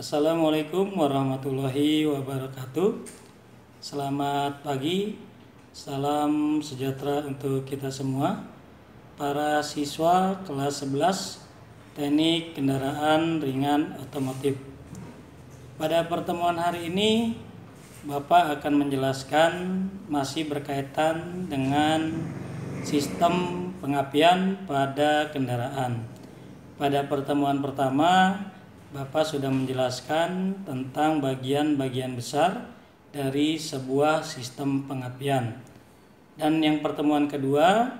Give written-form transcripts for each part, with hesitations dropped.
Assalamualaikum warahmatullahi wabarakatuh. Selamat pagi, salam sejahtera untuk kita semua. Para siswa kelas 11 Teknik Kendaraan Ringan Otomotif. Pada pertemuan hari ini, Bapak akan menjelaskan masih berkaitan dengan sistem pengapian pada kendaraan. Pada pertemuan pertama, Bapak sudah menjelaskan tentang bagian-bagian besar dari sebuah sistem pengapian. Dan yang pertemuan kedua,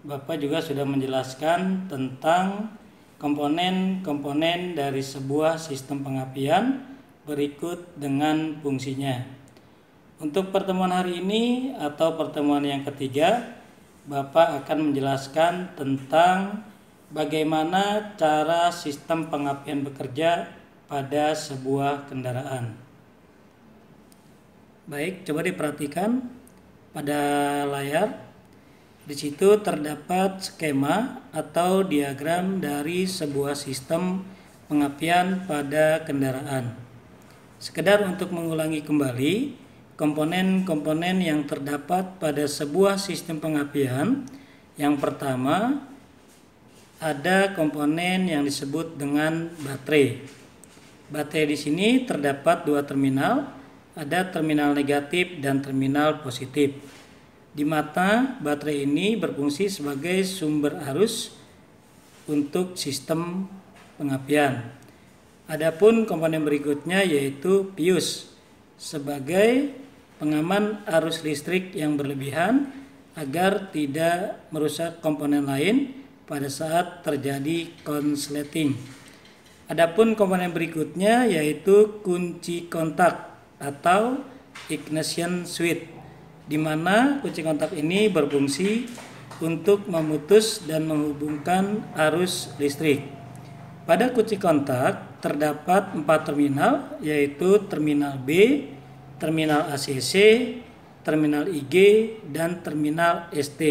Bapak juga sudah menjelaskan tentang komponen-komponen dari sebuah sistem pengapian berikut dengan fungsinya. Untuk pertemuan hari ini atau pertemuan yang ketiga, Bapak akan menjelaskan tentang bagaimana cara sistem pengapian bekerja pada sebuah kendaraan. Baik, coba diperhatikan pada layar. Di situ terdapat skema atau diagram dari sebuah sistem pengapian pada kendaraan. Sekedar untuk mengulangi kembali komponen-komponen yang terdapat pada sebuah sistem pengapian. Yang pertama, ada komponen yang disebut dengan baterai. Baterai di sini terdapat dua terminal, ada terminal negatif dan terminal positif. Di mana baterai ini berfungsi sebagai sumber arus untuk sistem pengapian. Adapun komponen berikutnya yaitu pius sebagai pengaman arus listrik yang berlebihan agar tidak merusak komponen lain pada saat terjadi konsleting. Adapun komponen berikutnya yaitu kunci kontak atau ignition switch, di mana kunci kontak ini berfungsi untuk memutus dan menghubungkan arus listrik. Pada kunci kontak terdapat 4 terminal, yaitu terminal B, terminal ACC, terminal IG, dan terminal ST.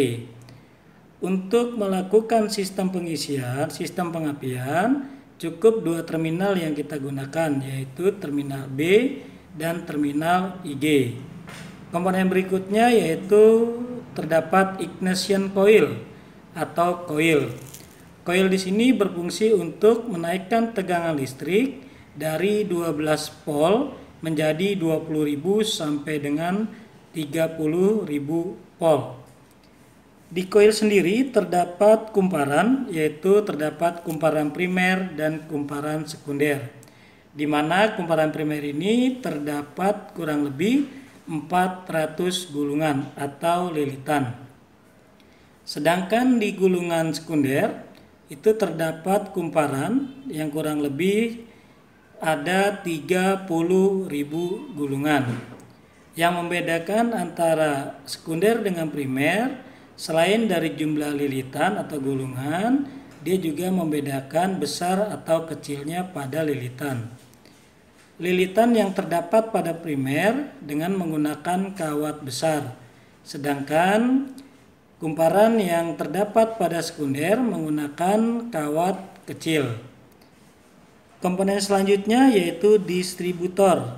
Untuk melakukan sistem pengisian, sistem pengapian, cukup dua terminal yang kita gunakan, yaitu terminal B dan terminal IG. Komponen berikutnya yaitu terdapat ignition coil atau coil. Coil di sini berfungsi untuk menaikkan tegangan listrik dari 12 volt menjadi 20.000 sampai dengan 30.000 volt. Di coil sendiri terdapat kumparan, yaitu terdapat kumparan primer dan kumparan sekunder, di mana kumparan primer ini terdapat kurang lebih 400 gulungan atau lilitan. Sedangkan di gulungan sekunder itu terdapat kumparan yang kurang lebih ada 30.000 gulungan. Yang membedakan antara sekunder dengan primer, selain dari jumlah lilitan atau gulungan, dia juga membedakan besar atau kecilnya pada lilitan. Lilitan yang terdapat pada primer dengan menggunakan kawat besar, sedangkan kumparan yang terdapat pada sekunder menggunakan kawat kecil. Komponen selanjutnya yaitu distributor,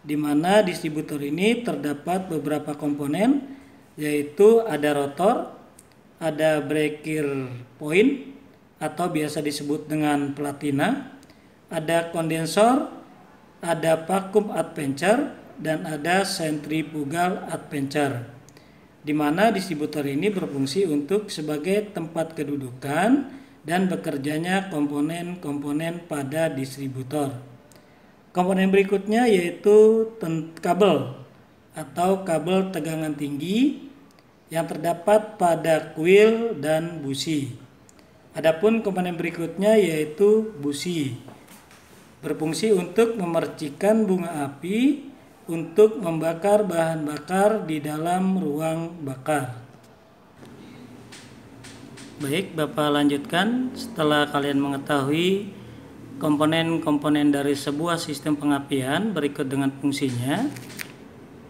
di mana distributor ini terdapat beberapa komponen, yaitu ada rotor, ada breaker point atau biasa disebut dengan platina, ada kondensor, ada vacuum adventure, dan ada centrifugal adventure, di mana distributor ini berfungsi untuk sebagai tempat kedudukan dan bekerjanya komponen-komponen pada distributor. Komponen berikutnya yaitu kabel atau kabel tegangan tinggi yang terdapat pada kuil dan busi. Adapun komponen berikutnya yaitu busi, berfungsi untuk memercikan bunga api untuk membakar bahan bakar di dalam ruang bakar. Baik, Bapak lanjutkan. Setelah kalian mengetahui komponen-komponen dari sebuah sistem pengapian berikut dengan fungsinya,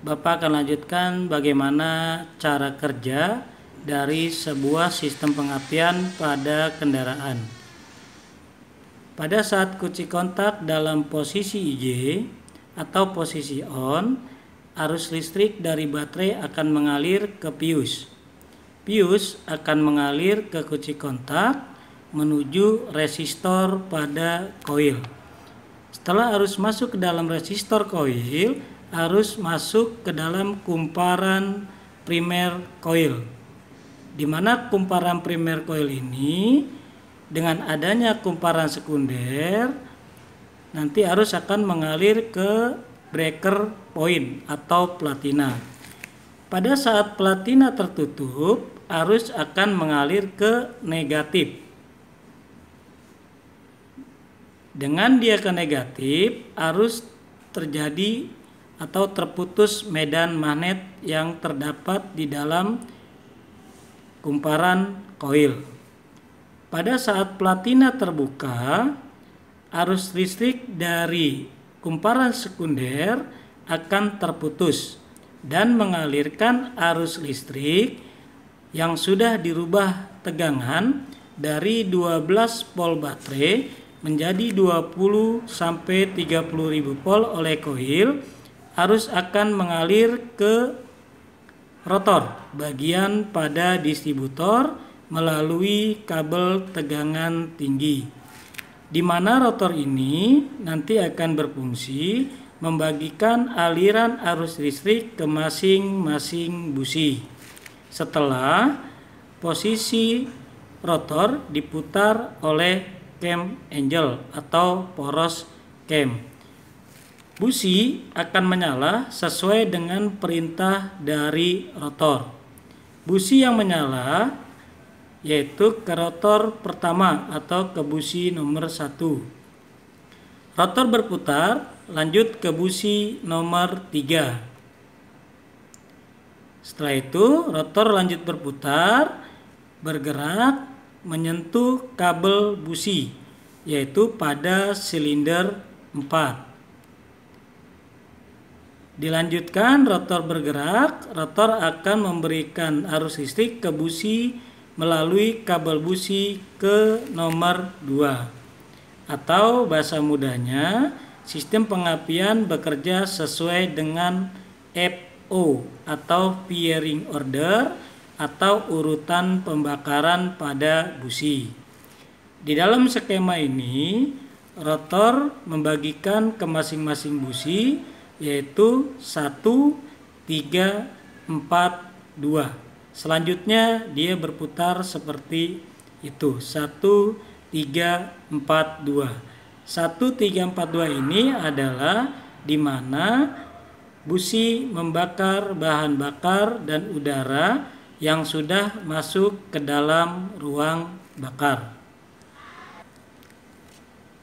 Bapak akan lanjutkan bagaimana cara kerja dari sebuah sistem pengapian pada kendaraan. Pada saat kunci kontak dalam posisi IJ atau posisi on, arus listrik dari baterai akan mengalir ke pius. Pius akan mengalir ke kunci kontak menuju resistor pada koil. Setelah arus masuk ke dalam resistor koil, arus masuk ke dalam kumparan primer koil. Di mana kumparan primer koil ini dengan adanya kumparan sekunder nanti arus akan mengalir ke breaker point atau platina. Pada saat platina tertutup, arus akan mengalir ke negatif. Dengan dia ke negatif, arus terjadi atau terputus medan magnet yang terdapat di dalam kumparan koil. Pada saat platina terbuka, arus listrik dari kumparan sekunder akan terputus dan mengalirkan arus listrik yang sudah dirubah tegangan dari 12 volt baterai menjadi 20 sampai 30.000 volt oleh koil. Arus akan mengalir ke rotor bagian pada distributor melalui kabel tegangan tinggi, di mana rotor ini nanti akan berfungsi membagikan aliran arus listrik ke masing-masing busi. Setelah posisi rotor diputar oleh cam angel atau poros cam, busi akan menyala sesuai dengan perintah dari rotor. Busi yang menyala yaitu ke rotor pertama atau ke busi nomor 1. Rotor berputar lanjut ke busi nomor 3. Setelah itu rotor lanjut berputar, bergerak menyentuh kabel busi yaitu pada silinder 4. Dilanjutkan rotor bergerak, rotor akan memberikan arus listrik ke busi melalui kabel busi ke nomor 2. Atau bahasa mudahnya, sistem pengapian bekerja sesuai dengan FO atau firing order atau urutan pembakaran pada busi. Di dalam skema ini, rotor membagikan ke masing-masing busi yaitu 1, 3, 4, 2. Selanjutnya dia berputar seperti itu, 1, 3, 4, 2. 1, 3, 4, 2 ini adalah di mana busi membakar bahan bakar dan udara yang sudah masuk ke dalam ruang bakar.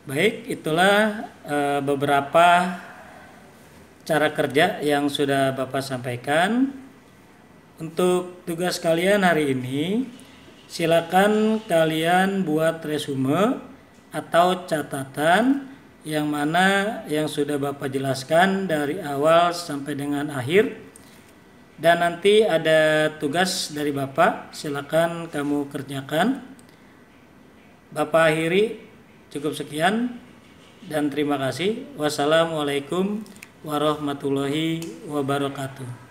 Baik, itulah beberapa cara kerja yang sudah Bapak sampaikan. Untuk tugas kalian hari ini, silakan kalian buat resume atau catatan yang mana yang sudah Bapak jelaskan dari awal sampai dengan akhir. Dan nanti ada tugas dari Bapak, silakan kamu kerjakan. Bapak akhiri, cukup sekian dan terima kasih. Wassalamualaikum warahmatullahi wabarakatuh.